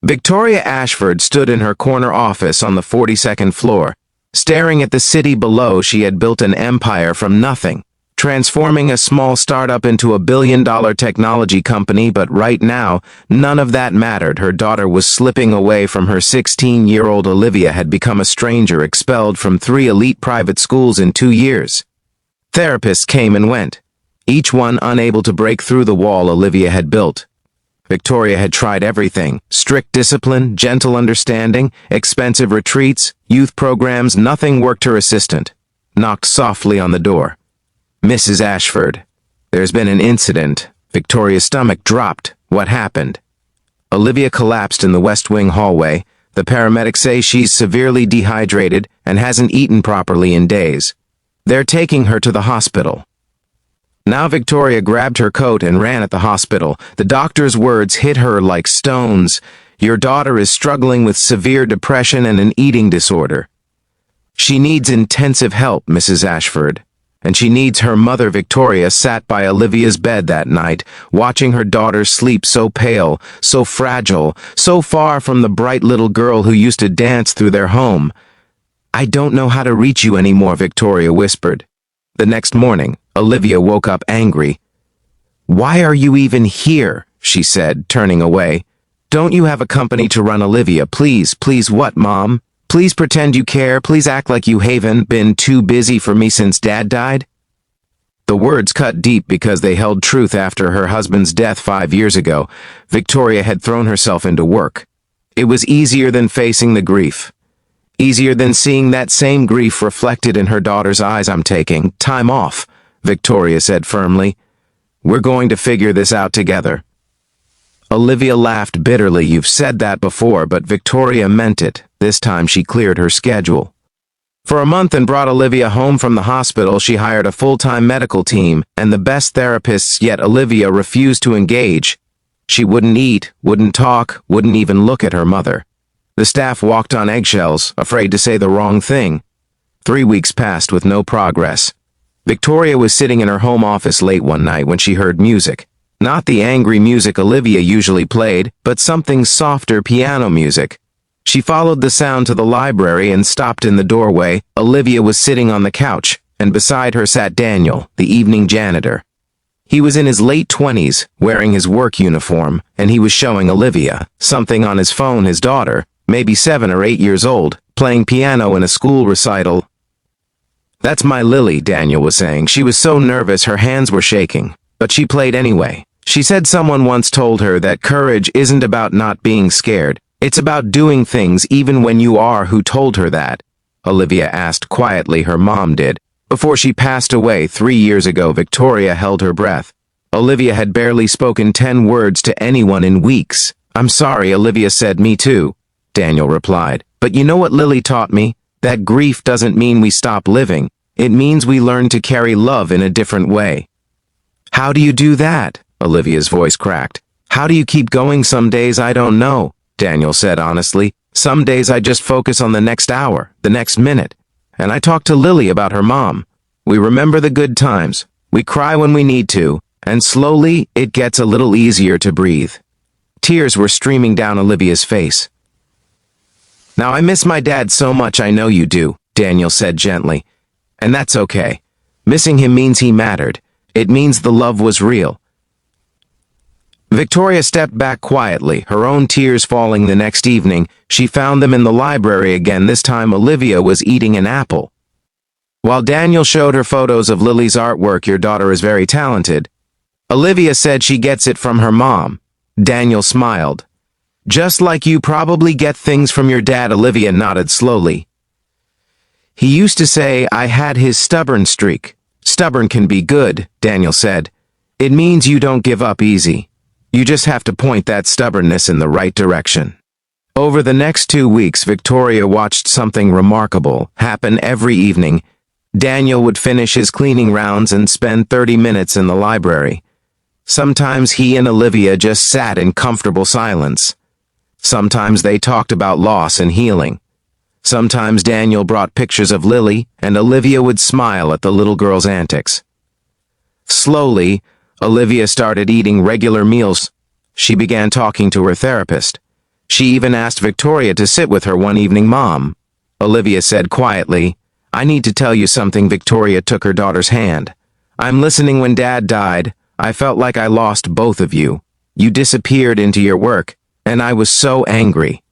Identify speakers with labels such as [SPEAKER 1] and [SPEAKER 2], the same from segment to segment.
[SPEAKER 1] Victoria Ashford stood in her corner office on the 42nd floor. Staring at the city below, she had built an empire from nothing, transforming a small startup into a billion-dollar technology company, but right now, none of that mattered. Her daughter was slipping away from her. 16-year-old Olivia had become a stranger, expelled from 3 elite private schools in 2 years. Therapists came and went, each one unable to break through the wall Olivia had built. Victoria had tried everything: strict discipline, gentle understanding, expensive retreats, youth programs. Nothing worked. Her assistant knocked softly on the door. "Mrs. Ashford, there's been an incident." Victoria's stomach dropped. What happened? Olivia collapsed in the West Wing hallway. The paramedics say she's severely dehydrated and hasn't eaten properly in days. They're taking her to the hospital. Now Victoria grabbed her coat and ran at the hospital. The doctor's words hit her like stones. "Your daughter is struggling with severe depression and an eating disorder. She needs intensive help, Mrs. Ashford. And she needs her mother." Victoria sat by Olivia's bed that night, watching her daughter sleep, so pale, so fragile, so far from the bright little girl who used to dance through their home. "I don't know how to reach you anymore," Victoria whispered. The next morning, Olivia woke up angry. "Why are you even here?" she said, turning away. "Don't you have a company to run?" "Olivia, please." "Please what, Mom? Please pretend you care. Please act like you haven't been too busy for me since Dad died." The words cut deep because they held truth. After her husband's death 5 years ago, Victoria had thrown herself into work. It was easier than facing the grief. Easier than seeing that same grief reflected in her daughter's eyes. "I'm taking time off," Victoria said firmly. "We're going to figure this out together." Olivia laughed bitterly. "You've said that before," but Victoria meant it. This time she cleared her schedule for a month and brought Olivia home from the hospital. She hired a full-time medical team and the best therapists, yet Olivia refused to engage. She wouldn't eat, wouldn't talk, wouldn't even look at her mother. The staff walked on eggshells, afraid to say the wrong thing. 3 weeks passed with no progress. Victoria was sitting in her home office late one night when she heard music. Not the angry music Olivia usually played, but something softer: piano music. She followed the sound to the library and stopped in the doorway. Olivia was sitting on the couch, and beside her sat Daniel, the evening janitor. He was in his late 20s, wearing his work uniform, and he was showing Olivia something on his phone. His daughter, maybe 7 or 8 years old, playing piano in a school recital. "That's my Lily," Daniel was saying. "She was so nervous her hands were shaking, but she played anyway. She said someone once told her that courage isn't about not being scared. It's about doing things even when you are." "Who told her that?" Olivia asked quietly. "Her mom did. Before she passed away 3 years ago." Victoria held her breath. Olivia had barely spoken 10 words to anyone in weeks. "I'm sorry," Olivia said. "Me too," Daniel replied. "But you know what Lily taught me? That grief doesn't mean we stop living. It means we learn to carry love in a different way." "How do you do that?" Olivia's voice cracked. "How do you keep going?" "Some days I don't know," Daniel said honestly. "Some days I just focus on the next hour, the next minute. And I talk to Lily about her mom. We remember the good times. We cry when we need to. And slowly, it gets a little easier to breathe." Tears were streaming down Olivia's face. "Now I miss my dad so much." "I know you do," Daniel said gently. "And that's okay. Missing him means he mattered. It means the love was real." Victoria stepped back quietly, her own tears falling. The next evening, she found them in the library again. This time Olivia was eating an apple. While Daniel showed her photos of Lily's artwork. "Your daughter is very talented." Olivia said she gets it from her mom. Daniel smiled. "Just like you probably get things from your dad." Olivia nodded slowly. "He used to say I had his stubborn streak." "Stubborn can be good," Daniel said. "It means you don't give up easy. You just have to point that stubbornness in the right direction." Over the next 2 weeks, Victoria watched something remarkable happen every evening. Daniel would finish his cleaning rounds and spend 30 minutes in the library. Sometimes he and Olivia just sat in comfortable silence. Sometimes they talked about loss and healing. Sometimes Daniel brought pictures of Lily, and Olivia would smile at the little girl's antics. Slowly, Olivia started eating regular meals. She began talking to her therapist. She even asked Victoria to sit with her one evening. Mom, Olivia said quietly, I need to tell you something. Victoria took her daughter's hand. I'm listening. When Dad died, I felt like I lost both of you. You disappeared into your work, and I was so angry.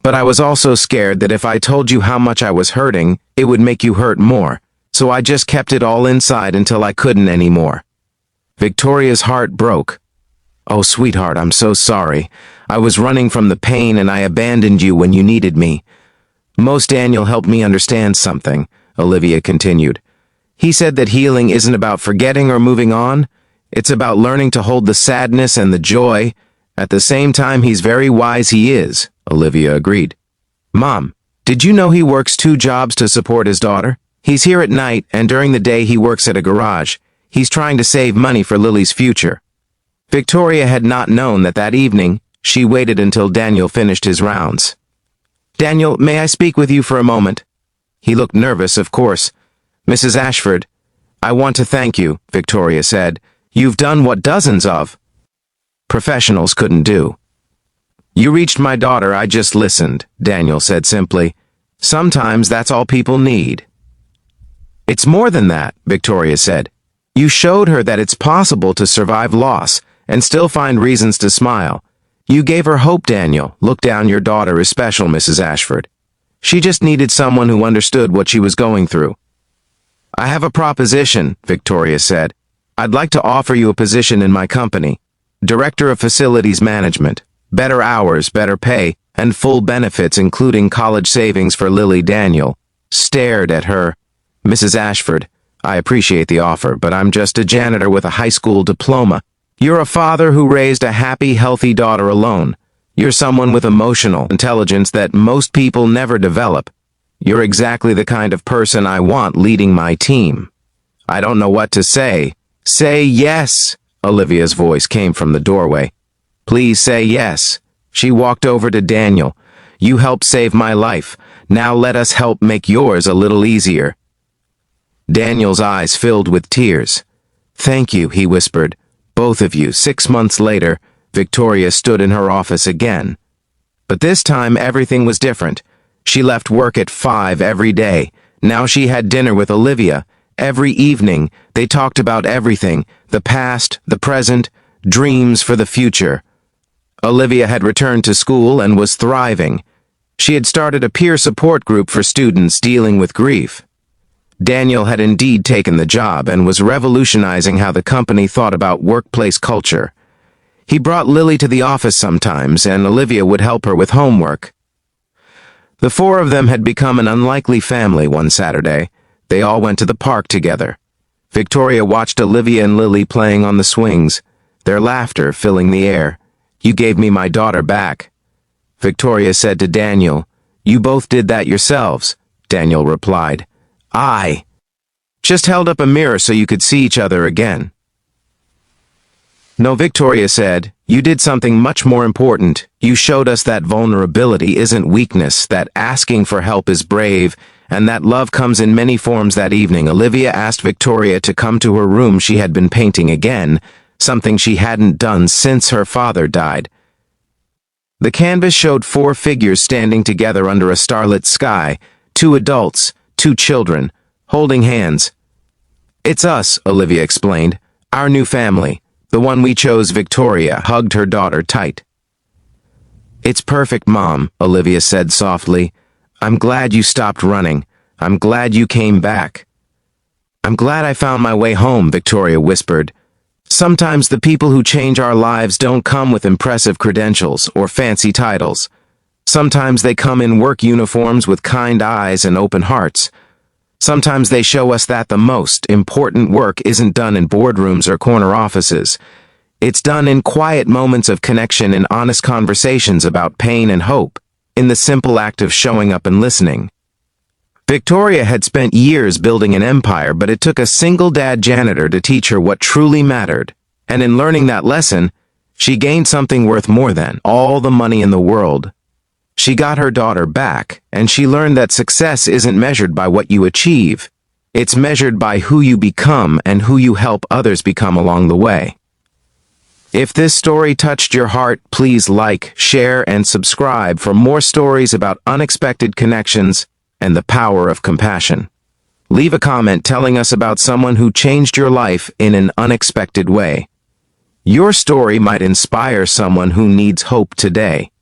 [SPEAKER 1] But I was also scared that if I told you how much I was hurting, it would make you hurt more, so I just kept it all inside until I couldn't anymore. Victoria's heart broke. Oh, sweetheart, I'm so sorry. I was running from the pain and I abandoned you when you needed me. Most Daniel helped me understand something, Olivia continued. He said that healing isn't about forgetting or moving on. It's about learning to hold the sadness and the joy. At the same time, he's very wise. He is, Olivia agreed. Mom, did you know he works 2 jobs to support his daughter? He's here at night, and during the day he works at a garage. He's trying to save money for Lily's future. Victoria had not known that evening. She waited until Daniel finished his rounds. Daniel, may I speak with you for a moment? He looked nervous, of course. Mrs. Ashford, I want to thank you, Victoria said. You've done what dozens of professionals couldn't do. You reached my daughter. I just listened, Daniel said simply. Sometimes that's all people need. It's more than that, Victoria said. You showed her that it's possible to survive loss and still find reasons to smile. You gave her hope. Daniel, look down. Your daughter is special, Mrs. Ashford. She just needed someone who understood what she was going through. I have a proposition, Victoria said. I'd like to offer you a position in my company. Director of Facilities Management. Better hours, better pay, and full benefits including college savings for Lily. Daniel stared at her. Mrs. Ashford, I appreciate the offer, but I'm just a janitor with a high school diploma. You're a father who raised a happy, healthy daughter alone. You're someone with emotional intelligence that most people never develop. You're exactly the kind of person I want leading my team. I don't know what to say. Say yes, Olivia's voice came from the doorway. Please say yes. She walked over to Daniel. You helped save my life. Now let us help make yours a little easier. Daniel's eyes filled with tears. Thank you, he whispered. Both of you. 6 months later, Victoria stood in her office again. But this time everything was different. She left work at 5 every day. Now she had dinner with Olivia. Every evening, they talked about everything, the past, the present, dreams for the future. Olivia had returned to school and was thriving. She had started a peer support group for students dealing with grief. Daniel had indeed taken the job and was revolutionizing how the company thought about workplace culture. He brought Lily to the office sometimes, and Olivia would help her with homework. The 4 of them had become an unlikely family one Saturday. They all went to the park together. Victoria watched Olivia and Lily playing on the swings, their laughter filling the air. You gave me my daughter back. Victoria said to Daniel, You both did that yourselves, Daniel replied. I just held up a mirror so you could see each other again. No, Victoria said, you did something much more important. You showed us that vulnerability isn't weakness, that asking for help is brave, and that love comes in many forms. That evening, Olivia asked Victoria to come to her room. She had been painting again, something she hadn't done since her father died. The canvas showed 4 figures standing together under a starlit sky, 2 adults, 2 children, holding hands. It's us, Olivia explained, our new family, the one we chose. Victoria hugged her daughter tight. It's perfect, Mom, Olivia said softly. I'm glad you stopped running. I'm glad you came back. I'm glad I found my way home, Victoria whispered. Sometimes the people who change our lives don't come with impressive credentials or fancy titles. Sometimes they come in work uniforms with kind eyes and open hearts. Sometimes they show us that the most important work isn't done in boardrooms or corner offices. It's done in quiet moments of connection, in honest conversations about pain and hope, in the simple act of showing up and listening. Victoria had spent years building an empire, but it took a single-dad janitor to teach her what truly mattered. And in learning that lesson, she gained something worth more than all the money in the world. She got her daughter back, and she learned that success isn't measured by what you achieve. It's measured by who you become and who you help others become along the way. If this story touched your heart, please like, share, and subscribe for more stories about unexpected connections and the power of compassion. Leave a comment telling us about someone who changed your life in an unexpected way. Your story might inspire someone who needs hope today.